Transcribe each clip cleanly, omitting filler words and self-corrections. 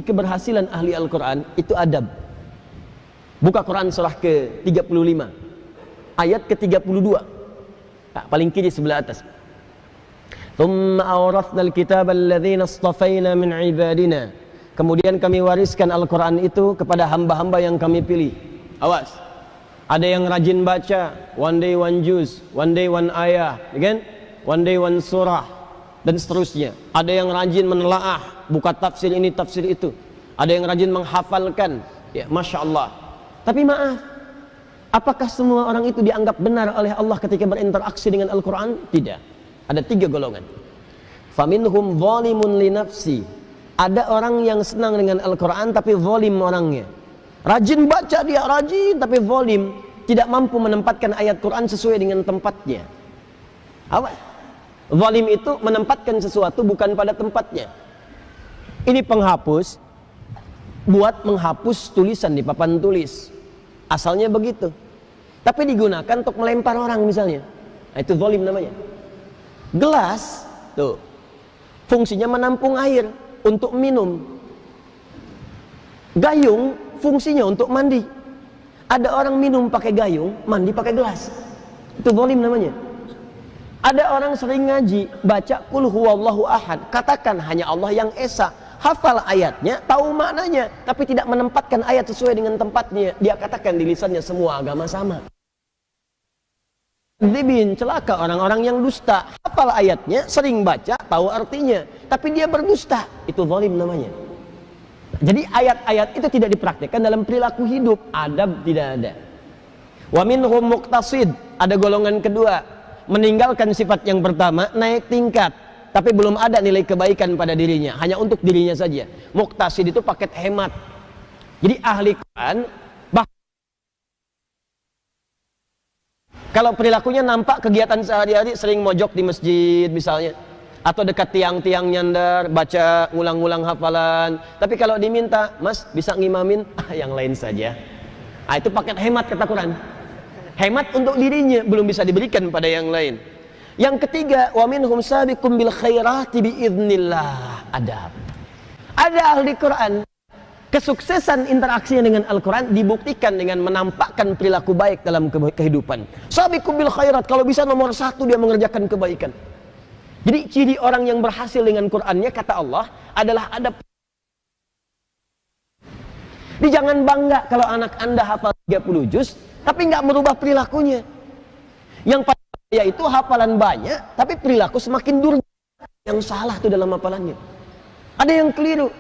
Keberhasilan ahli Al-Quran itu adab. Buka Quran surah ke-35 ayat ke-32, paling kiri sebelah atas. Thumma awrathna al-kitaba alladhina istafayna min ibadina. Kemudian kami wariskan Al-Quran itu kepada hamba-hamba yang kami pilih. Awas, ada yang rajin baca, one day one juz, one day one ayah, kan? One day one surah, dan seterusnya. Ada yang rajin menelaah, buka tafsir ini, tafsir itu. Ada yang rajin menghafalkan, ya, Masya Allah. Tapi maaf, apakah semua orang itu dianggap benar oleh Allah ketika berinteraksi dengan Al-Quran? Tidak. Ada 3 golongan. Faminhum zalimun li nafsi. Ada orang yang senang dengan Al-Quran tapi zalim orangnya. Rajin baca dia, rajin, tapi zalim, tidak mampu menempatkan ayat Quran sesuai dengan tempatnya. Apa? Zalim itu menempatkan sesuatu bukan pada tempatnya. Ini penghapus buat menghapus tulisan di papan tulis. Asalnya begitu. Tapi digunakan untuk melempar orang misalnya. Nah, itu zalim namanya. Gelas, tuh, fungsinya menampung air untuk minum. Gayung fungsinya untuk mandi. Ada orang minum pakai gayung, mandi pakai gelas. Itu zalim namanya. Ada orang sering ngaji, baca qul huwallahu ahad, katakan hanya Allah yang esa, hafal ayatnya, tahu maknanya, tapi tidak menempatkan ayat sesuai dengan tempatnya. Dia katakan di lisannya semua agama sama. Dibin, celaka orang-orang yang dusta, hafal ayatnya, sering baca, tahu artinya, tapi dia berdusta. Itu zalim namanya. Jadi ayat-ayat itu tidak dipraktikkan dalam perilaku hidup, adab tidak ada. Wa minhum muqtasid, ada golongan kedua, meninggalkan sifat yang pertama, naik tingkat, tapi belum ada nilai kebaikan pada dirinya, hanya untuk dirinya saja. Muqtasid itu paket hemat. Jadi ahli Quran, kalau perilakunya nampak kegiatan sehari-hari, sering mojok di masjid misalnya, atau dekat tiang-tiang nyandar, baca ngulang-ngulang hafalan, tapi kalau diminta, Mas bisa ngimamin, yang lain saja. Nah, itu paket hemat kata Quran. Hemat untuk dirinya, belum bisa diberikan pada yang lain. Yang ketiga, wa minhum sabiqum bil khairati biiznillah. Adab. Ada ahli Quran, kesuksesan interaksinya dengan Al-Quran dibuktikan dengan menampakkan perilaku baik dalam kehidupan. Sabiqum bil khairat, kalau bisa nomor 1 dia mengerjakan kebaikan. Jadi ciri orang yang berhasil dengan Qurannya, kata Allah, adalah adab. Jadi jangan bangga kalau anak Anda hafal 30 juz, tapi nggak merubah perilakunya. Yang pada saya itu hafalan banyak, tapi perilaku semakin durjana. Yang salah tuh dalam hafalannya. Ada yang keliru.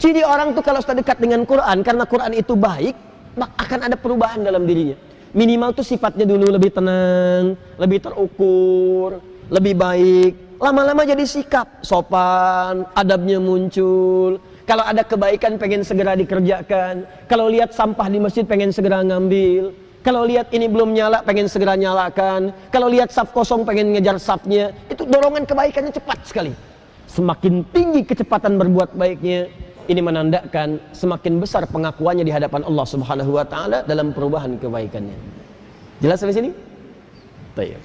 Ciri orang tuh kalau sudah dekat dengan Quran, karena Quran itu baik, akan ada perubahan dalam dirinya. Minimal tuh sifatnya dulu lebih tenang, lebih terukur, lebih baik. Lama-lama jadi sikap, sopan, adabnya muncul. Kalau ada kebaikan pengen segera dikerjakan. Kalau lihat sampah di masjid pengen segera ngambil. Kalau lihat ini belum nyala pengen segera nyalakan. Kalau lihat saf kosong pengen ngejar safnya. Itu dorongan kebaikannya cepat sekali. Semakin tinggi kecepatan berbuat baiknya, ini menandakan semakin besar pengakuannya di hadapan Allah Subhanahu wa taala dalam perubahan kebaikannya. Jelas sampai sini? Baik.